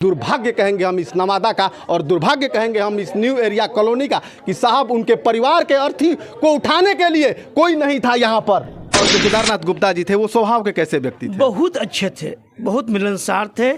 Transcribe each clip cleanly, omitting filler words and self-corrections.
दुर्भाग्य कहेंगे हम इस नवादा का और दुर्भाग्य कहेंगे हम इस न्यू एरिया कॉलोनी का कि साहब उनके परिवार के अर्थी को उठाने के लिए कोई नहीं था यहाँ पर। और जो केदारनाथ गुप्ता जी थे वो स्वभाव के कैसे व्यक्ति थे? बहुत अच्छे थे, बहुत मिलनसार थे।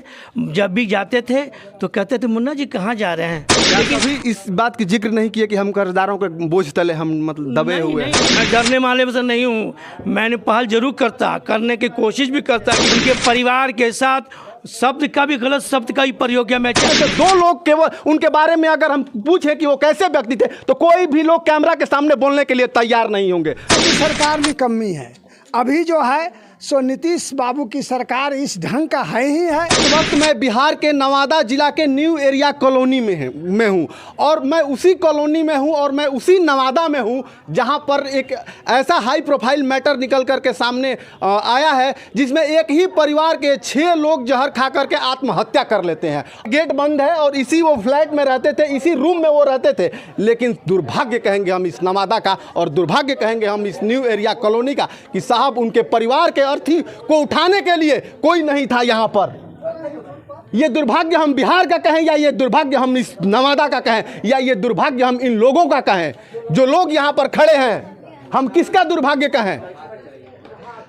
जब भी जाते थे तो कहते थे मुन्ना जी कहाँ जा रहे हैं। कभी इस बात की जिक्र नहीं किया कि हम कर्जदारों के बोझ तले हम मतलब दबे हुए हैं? मैं डरने वाले में से नहीं हूँ। मैंने पहल जरूर करने की कोशिश भी करता कि उनके परिवार के साथ शब्द का भी गलत शब्द का ही प्रयोग किया। मैं तो दो लोग केवल उनके बारे में अगर हम पूछे कि वो कैसे व्यक्ति थे तो कोई भी लोग कैमरा के सामने बोलने के लिए तैयार नहीं होंगे। सरकार में कमी है अभी जो है सो नीतीश बाबू की सरकार इस ढंग का है ही है। इस वक्त मैं बिहार के नवादा जिला के न्यू एरिया कॉलोनी में हूँ और मैं उसी कॉलोनी में हूँ और मैं उसी नवादा में हूँ जहाँ पर एक ऐसा हाई प्रोफाइल मैटर निकल कर के सामने आया है जिसमें एक ही परिवार के 6 लोग जहर खा करके आत्महत्या कर लेते हैं। गेट बंद है और इसी वो फ्लैट में रहते थे, इसी रूम में वो रहते थे। लेकिन दुर्भाग्य कहेंगे हम इस नवादा का और दुर्भाग्य कहेंगे हम इस न्यू एरिया कॉलोनी का कि साहब उनके परिवार के अर्थी को उठाने के लिए कोई नहीं था यहाँ पर। ये दुर्भाग्य हम बिहार का कहें या ये दुर्भाग्य हम इस नवादा का कहें या ये दुर्भाग्य हम इन लोगों का कहें जो लोग यहाँ पर खड़े हैं, हम किसका दुर्भाग्य कहें।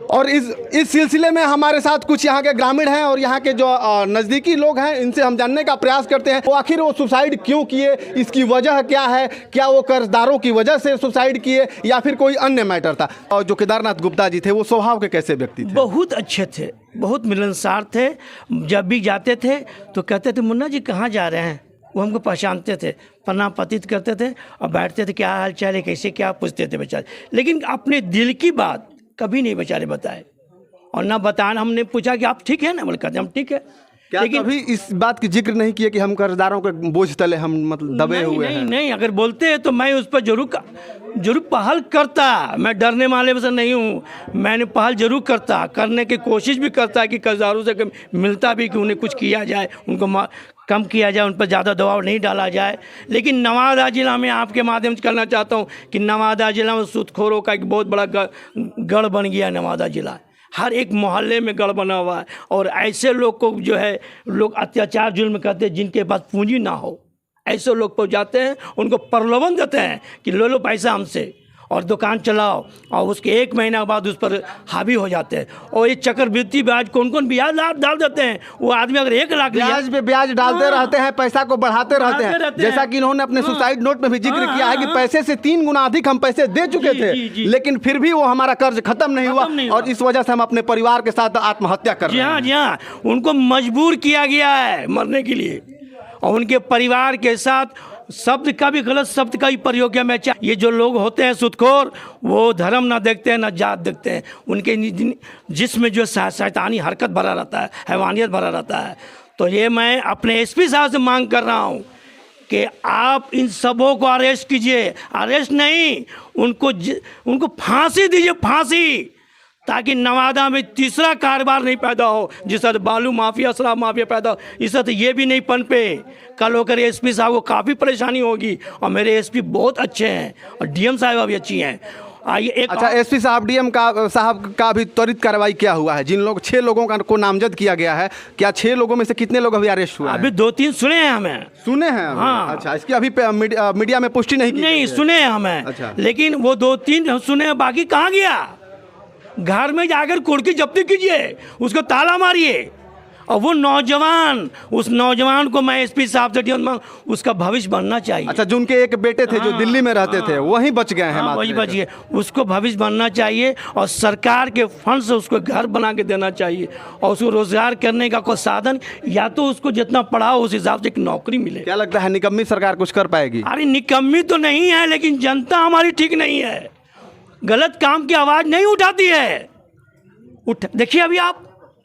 और इस सिलसिले में हमारे साथ कुछ यहाँ के ग्रामीण हैं और यहाँ के जो नज़दीकी लोग हैं, इनसे हम जानने का प्रयास करते हैं वो आखिर वो सुसाइड क्यों किए, इसकी वजह क्या है, क्या वो कर्जदारों की वजह से सुसाइड किए या फिर कोई अन्य मैटर था। और जो केदारनाथ गुप्ता जी थे वो स्वभाव के कैसे व्यक्ति थे? बहुत अच्छे थे, बहुत मिलनसार थे। जब भी जाते थे तो कहते थे मुन्ना जी कहाँ जा रहे हैं। वो हमको पहचानते थे, प्रणाम पतित करते थे और बैठते थे, क्या हाल चाल है, कैसे क्या पूछते थे बेचारे। लेकिन अपने दिल की बात कभी नहीं बेचारे बताए और ना बताना। हमने पूछा कि आप ठीक है ना, बोले कहते हम ठीक है। क्या लेकिन कभी इस बात की जिक्र नहीं किया कि हम कर्जदारों के बोझ तले हम मतलब दबे हुए हैं? नहीं, अगर बोलते हैं तो मैं उस पर जरूर पहल करता। मैं डरने वाले में से नहीं हूँ। मैंने पहल जरूर करने की कोशिश भी करता कि कर्जदारों से मिलता भी कि उन्हें कुछ किया जाए, उनको कम किया जाए, उन पर ज़्यादा दबाव नहीं डाला जाए। लेकिन नवादा ज़िला में आपके माध्यम से कहना चाहता हूँ कि नवादा ज़िला में सूदखोरों का एक बहुत बड़ा गढ़ बन गया। नवादा ज़िला हर एक मोहल्ले में गढ़ बना हुआ है और ऐसे लोग को जो है लोग अत्याचार जुल्म करते हैं जिनके पास पूंजी ना हो, ऐसे लोग पर जाते हैं, उनको प्रलोभन देते हैं कि ले लो पैसा हमसे और दुकान चलाओ और उसके 1 महीना बाद उस पर हावी हो जाते हैं। और ये चक्रवृद्धि ब्याज कौन ब्याज डाल देते हैं। वो आदमी अगर 1 लाख ब्याज पे ब्याज डालते रहते हैं, पैसा को बढ़ाते रहते हैं। जैसा कि इन्होंने अपने सुसाइड नोट में भी जिक्र किया है कि पैसे से 3 गुना अधिक हम पैसे दे चुके थे लेकिन फिर भी वो हमारा कर्ज खत्म नहीं हुआ और इस वजह से हम अपने परिवार के साथ आत्महत्या कर रहे हैं। जी हाँ, उनको मजबूर किया गया है मरने के लिए और उनके परिवार के साथ शब्द का भी गलत शब्द का ही प्रयोग किया। मैं ये जो लोग होते हैं सूदखोर, वो धर्म ना देखते हैं ना जात देखते हैं। उनके जिसमें जो शैतानी हरकत भरा रहता है, हैवानियत भरा रहता है। तो ये मैं अपने एसपी साहब से मांग कर रहा हूँ कि आप इन सबों को अरेस्ट कीजिए। अरेस्ट नहीं, उनको फांसी दीजिए, फांसी, ताकि नवादा में तीसरा कारोबार नहीं पैदा हो जिस तरह बालू माफिया, शराब माफिया पैदा हो। इस तरह ये भी नहीं पनपे। कल होकर एसपी साहब को काफ़ी परेशानी होगी और मेरे एसपी बहुत अच्छे हैं और डीएम साहब भी अच्छी हैं। अच्छा, एसपी साहब डीएम साहब का भी त्वरित कार्रवाई क्या हुआ है? जिन लोग 6 लोगों को नामजद किया गया है, क्या 6 लोगों में से कितने लोग अभी अरेस्ट हुए? अभी 2-3 सुने हैं हमें। सुने हैं? हाँ। अच्छा, इसकी अभी मीडिया में पुष्टि नहीं सुने हैं हमें। अच्छा। लेकिन वो 2-3 सुने हैं, बाकी कहाँ गया? घर में जाकर कुर्की जब्ती कीजिए, उसको ताला मारिए और वो नौजवान, उस नौजवान को मैं एसपी साहब से उसका भविष्य बनना चाहिए। अच्छा, जो उनके एक बेटे थे जो दिल्ली में रहते थे वहीं बच गए हैं? वही बच गए। उसको भविष्य बनना चाहिए और सरकार के फंड से उसको घर बना के देना चाहिए और उसको रोजगार करने का कोई साधन, या तो उसको जितना पढ़ाओ उस हिसाब से एक नौकरी मिले। क्या लगता है निकम्मी सरकार कुछ कर पाएगी? अरे निकम्मी तो नहीं है, लेकिन जनता हमारी ठीक नहीं है, गलत काम की आवाज नहीं उठाती है। देखिए अभी आप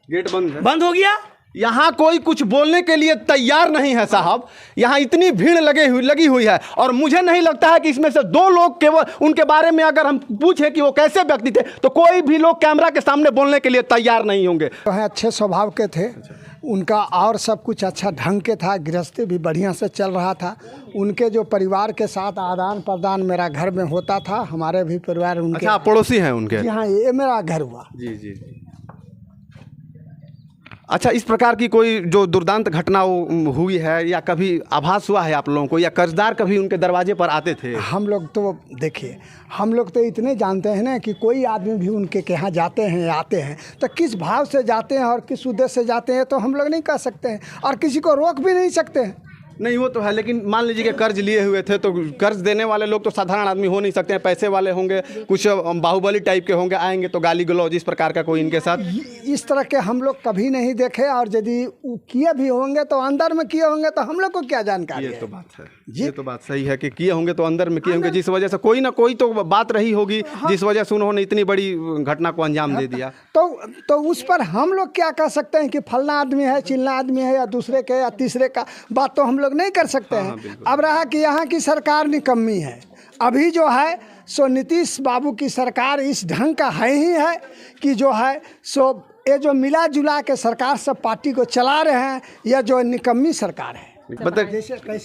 गेट बंद हो गया। यहाँ कोई कुछ बोलने के लिए तैयार नहीं है साहब। यहाँ इतनी भीड़ लगी हुई है और मुझे नहीं लगता है कि इसमें से 2 लोग केवल उनके बारे में अगर हम पूछे कि वो कैसे व्यक्ति थे तो कोई भी लोग कैमरा के सामने बोलने के लिए तैयार नहीं होंगे। तो है अच्छे स्वभाव के थे। उनका और सब कुछ अच्छा ढंग के था, गृहस्थी भी बढ़िया से चल रहा था। उनके जो परिवार के साथ आदान प्रदान मेरा घर में होता था, हमारे भी परिवार उनके। अच्छा, पड़ोसी हैं उनके? जी हाँ, ये मेरा घर हुआ। जी। अच्छा, इस प्रकार की कोई जो दुर्दांत घटना हुई है या कभी आभास हुआ है आप लोगों को, या कर्जदार कभी उनके दरवाजे पर आते थे? हम लोग तो देखिए, हम लोग तो इतने जानते हैं ना कि कोई आदमी भी उनके यहाँ जाते हैं या आते हैं तो किस भाव से जाते हैं और किस उद्देश्य से जाते हैं तो हम लोग नहीं कह सकते हैं और किसी को रोक भी नहीं सकते हैं। नहीं, वो तो है, लेकिन मान लीजिए कि कर्ज लिए हुए थे तो कर्ज देने वाले लोग तो साधारण आदमी हो नहीं सकते हैं, पैसे वाले होंगे, कुछ बाहुबली टाइप के होंगे, आएंगे तो गाली गलौज इस प्रकार का कोई इनके साथ। इस तरह के हम लोग कभी नहीं देखे, और यदि किए भी होंगे तो अंदर में किए होंगे तो हम लोग को क्या जानकारी ये है? तो बात है, ये तो बात सही है कि किए होंगे तो अंदर में किए होंगे, जिस वजह से कोई ना कोई तो बात रही होगी जिस वजह से उन्होंने इतनी बड़ी घटना को अंजाम दे दिया। तो उस पर हम लोग क्या कह सकते हैं कि फलना आदमी है, चिल्ला आदमी है, या दूसरे के या तीसरे का बात तो हम लोग नहीं कर सकते हैं। अब रहा कि यहाँ की सरकार निकम्मी है, अभी जो है सो नीतीश बाबू की सरकार इस ढंग का है ही है कि जो है सो ये जो मिला जुला के सरकार सब पार्टी को चला रहे हैं, यह जो निकम्मी सरकार है। कैसे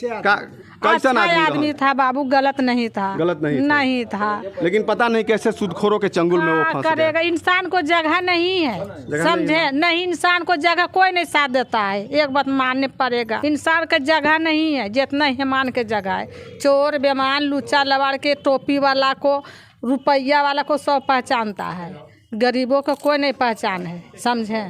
अच्छा आदमी था बाबू, गलत नहीं था, गलत नहीं था, लेकिन पता नहीं कैसे सूदखोरों के चंगुल में वो फंस करेगा। गया। इंसान को जगह नहीं है, समझे? नहीं, इंसान को जगह कोई नहीं साथ देता है, एक बात मानने पड़ेगा। इंसान का जगह नहीं है, जितना हेमान के जगह है। चोर बेमान लुच्चा लवाड़ के टोपी वाला को, रुपया वाला को सब पहचानता है, गरीबों को कोई नहीं पहचान है, समझे?